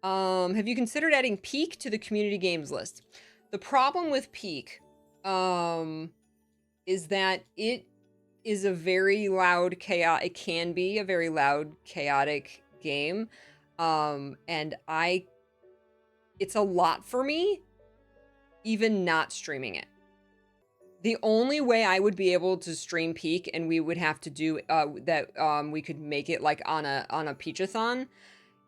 Have you considered adding Peak to the community games list? The problem with Peak, is that it is a very loud chaotic. It can be a very loud, chaotic game, and it's a lot for me, even not streaming it. The only way I would be able to stream Peak, and we would have to do we could make it like on a Peachathon,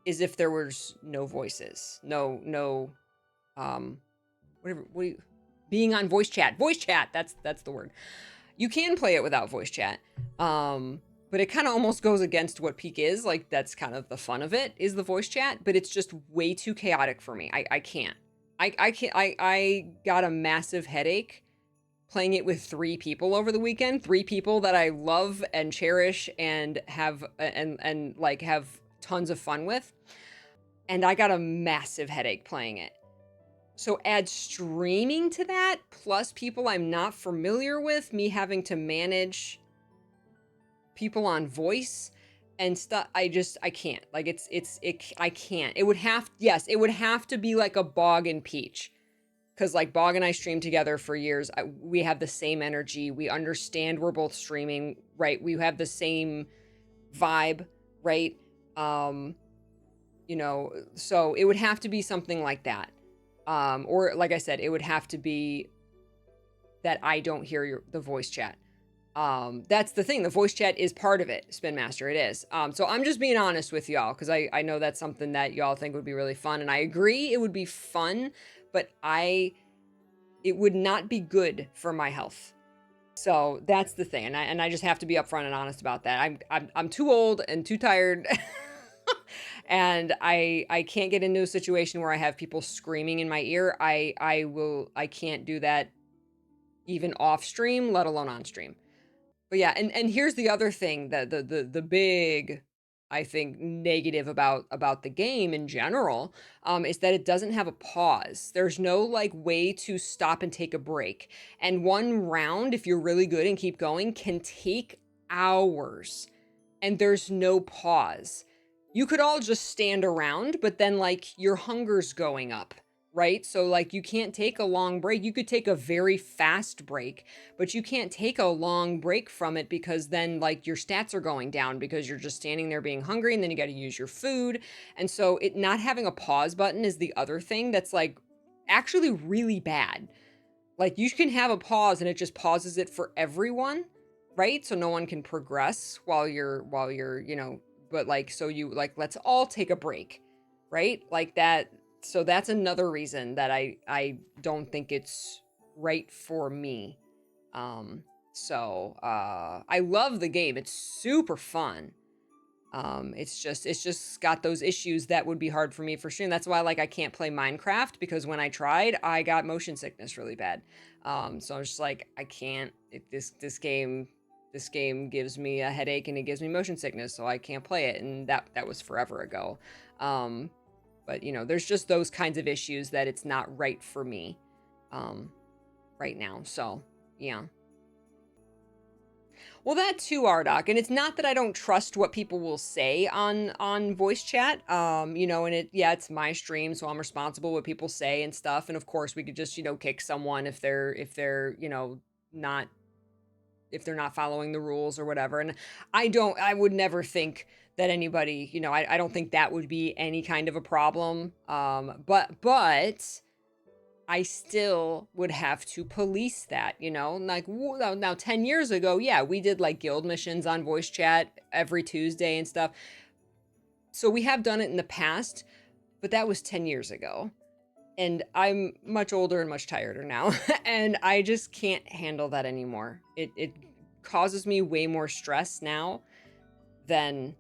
is if there was no voices, no whatever. Being on voice chat. That's the word. You can play it without voice chat, but it kind of almost goes against what Peak is. Like, that's kind of the fun of it, is the voice chat, but it's just way too chaotic for me. I can't. I can't. I got a massive headache playing it with 3 people over the weekend. 3 people that I love and cherish and have like have tons of fun with, and I got a massive headache playing it. So add streaming to that, plus people I'm not familiar with, me having to manage people on voice and stuff. I can't. Like, I can't. It would have to be like a Bog and Peach. Because, like, Bog and I streamed together for years. We have the same energy. We understand we're both streaming, right? We have the same vibe, right? You know, so it would have to be something like that. Or, like I said, it would have to be that I don't hear the voice chat. That's the thing. The voice chat is part of it, Spin Master. It is. So I'm just being honest with y'all, because I know that's something that y'all think would be really fun. And I agree it would be fun, but it would not be good for my health. So that's the thing. And I just have to be upfront and honest about that. I'm too old and too tired. And I can't get into a situation where I have people screaming in my ear. I can't do that even off stream, let alone on stream. But yeah, and here's the other thing, that the big, I think, negative about the game in general, is that it doesn't have a pause. There's no like way to stop and take a break. And one round, if you're really good and keep going, can take hours, and there's no pause. You could all just stand around, but then like your hunger's going up, right? So like you can't take a long break. You could take a very fast break, but you can't take a long break from it, because then like your stats are going down because you're just standing there being hungry, and then you got to use your food. And so it not having a pause button is the other thing that's like actually really bad. Like, you can have a pause and it just pauses it for everyone, right? So no one can progress while you're, you know, but like, so you like, let's all take a break, right? Like that. So that's another reason that I don't think it's right for me. I love the game. It's super fun. It's just got those issues that would be hard for me for stream. That's why like I can't play Minecraft, because when I tried, I got motion sickness really bad. So I'm just like, I can't. This game gives me a headache and it gives me motion sickness, so I can't play it. And that was forever ago. But you know, there's just those kinds of issues that it's not right for me right now. So yeah. Well, that too, Ardoc. And it's not that I don't trust what people will say on voice chat. You know, and it's my stream, so I'm responsible what people say and stuff. And of course, we could just, you know, kick someone if they're, you know, not if they're not following the rules or whatever. And I would never think that anybody, you know, I don't think that would be any kind of a problem. But I still would have to police that, you know, like now 10 years ago, yeah, we did like guild missions on voice chat every Tuesday and stuff. So we have done it in the past, but that was 10 years ago. And I'm much older and much tireder now. And I just can't handle that anymore. It causes me way more stress now than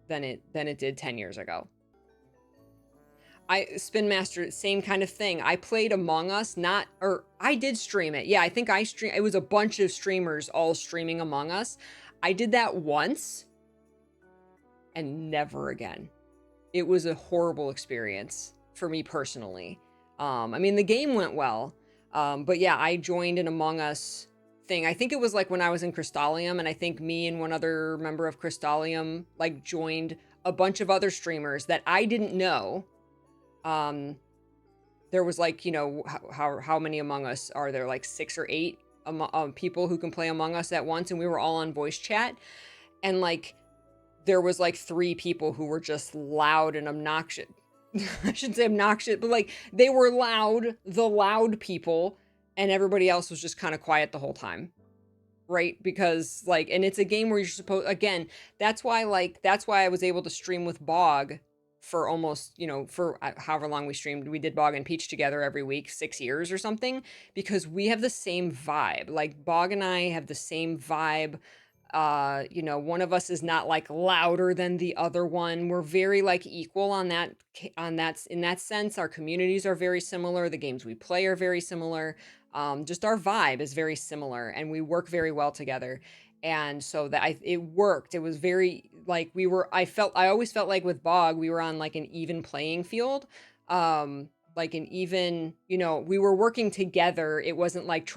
it did 10 years ago. Spin Master, same kind of thing. I played Among Us, I did stream it. Yeah, I think it was a bunch of streamers all streaming Among Us. I did that once and never again. It was a horrible experience for me personally. I mean, the game went well, but yeah, I joined an Among Us thing. I think it was like when I was in Crystallium, and I think me and one other member of Crystallium like joined a bunch of other streamers that I didn't know. There was like, you know, how many Among Us are there? Like 6 or 8 people who can play Among Us at once, and we were all on voice chat, and like there was like 3 people who were just loud and obnoxious. I shouldn't say obnoxious, but like they were loud, the loud people, and everybody else was just kind of quiet the whole time. Right? Because like, and it's a game where you're supposed, again, that's why I was able to stream with Bog for almost, you know, for however long we streamed. We did Bog and Peach together every week, 6 years or something, because we have the same vibe. Like Bog and I have the same vibe. You know, one of us is not like louder than the other one. We're very like equal on that, in that sense. Our communities are very similar. The games we play are very similar. Just our vibe is very similar, and we work very well together. And so that it worked. It was very like I always felt like with Bog, we were on like an even playing field. Like an even, you know, we were working together. It wasn't like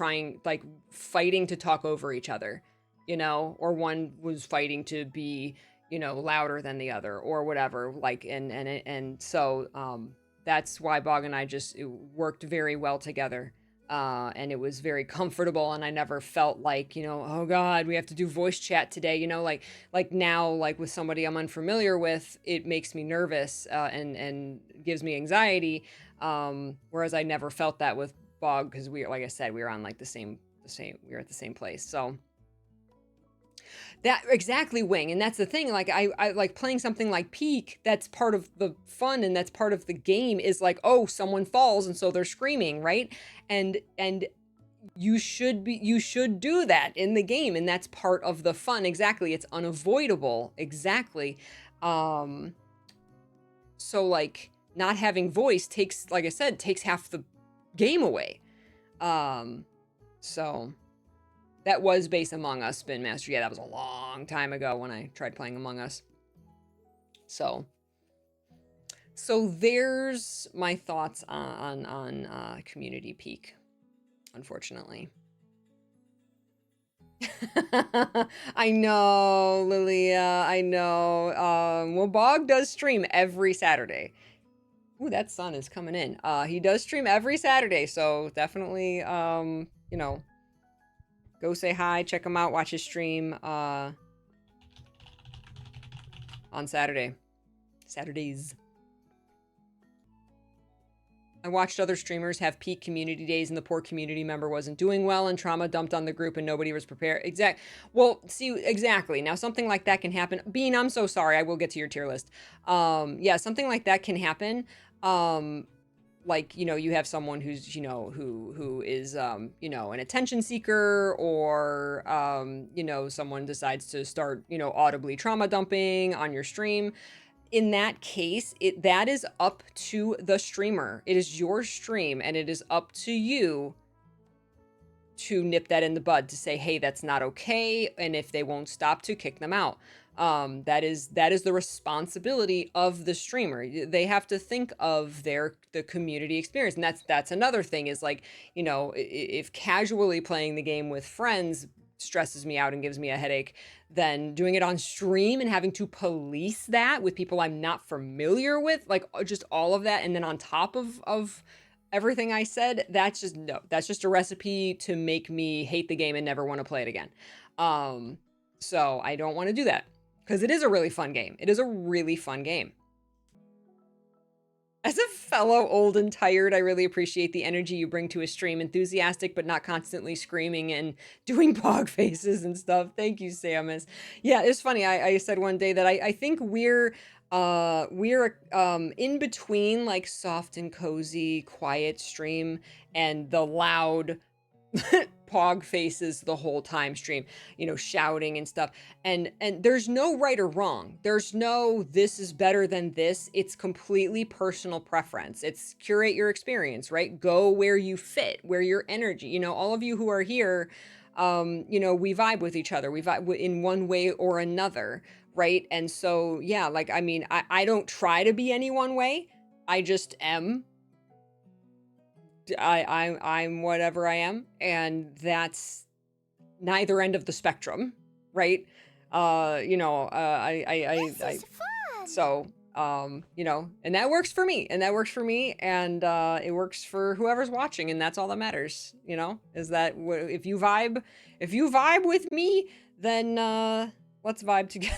fighting to talk over each other, you know, or one was fighting to be, you know, louder than the other or whatever. Like, and so that's why Bog and I just worked very well together. And it was very comfortable, and I never felt like, you know, oh God, we have to do voice chat today, you know, like now, like with somebody I'm unfamiliar with, it makes me nervous, and gives me anxiety. Whereas I never felt that with Bog, because like I said, we were on like we were at the same place. So that exactly, Wing, and that's the thing. Like I like playing something like Peak. That's part of the fun, and that's part of the game. Is like, oh, someone falls, and so they're screaming, right? And you should do that in the game, and that's part of the fun. Exactly, it's unavoidable. Exactly. So like not having voice takes, like I said, takes half the game away. So. That was base Among Us, Spin Master. Yeah, that was a long time ago when I tried playing Among Us. So there's my thoughts on Community Peak, unfortunately. I know, Lilia, I know. Well, Bog does stream every Saturday. Ooh, that sun is coming in. He does stream every Saturday, so definitely, you know, go say hi, check him out, watch his stream on Saturdays. I watched other streamers have peak community days and the poor community member wasn't doing well and trauma dumped on the group and nobody was prepared. Well, see, exactly. Now, something like that can happen. Bean, I'm so sorry. I will get to your tier list. Yeah, something like that can happen. Like, you know, you have someone who's, you know, who is, you know, an attention seeker, or, you know, someone decides to start, you know, audibly trauma dumping on your stream. In that case, that is up to the streamer. It is your stream, and it is up to you to nip that in the bud, to say, hey, that's not okay, and if they won't stop, to kick them out. That is the responsibility of the streamer. They have to think of the community experience, and that's another thing, is like, you know, if casually playing the game with friends stresses me out and gives me a headache, then doing it on stream and having to police that with people I'm not familiar with, like just all of that, and then on top of everything I said, that's just a recipe to make me hate the game and never want to play it again. So I don't want to do that, because it is a really fun game. It is a really fun game. As a fellow old and tired, I really appreciate the energy you bring to a stream. Enthusiastic, but not constantly screaming and doing pog faces and stuff. Thank you, Samus. Yeah, it's funny. I said one day that I think we're in between like soft and cozy, quiet stream and the loud pog faces the whole time stream, you know, shouting and stuff. And there's no right or wrong. There's no this is better than this. It's completely personal preference. It's curate your experience, right? Go where you fit, where your energy, you know, all of you who are here, you know, we vibe with each other. We vibe in one way or another, right? And so, yeah, like, I mean, I don't try to be any one way. I just am. I'm whatever I am, and that's neither end of the spectrum, right? You know, This is fun. So, you know, and that works for me, and that works for me, and it works for whoever's watching, and that's all that matters, you know, is that if you vibe with me, then let's vibe together.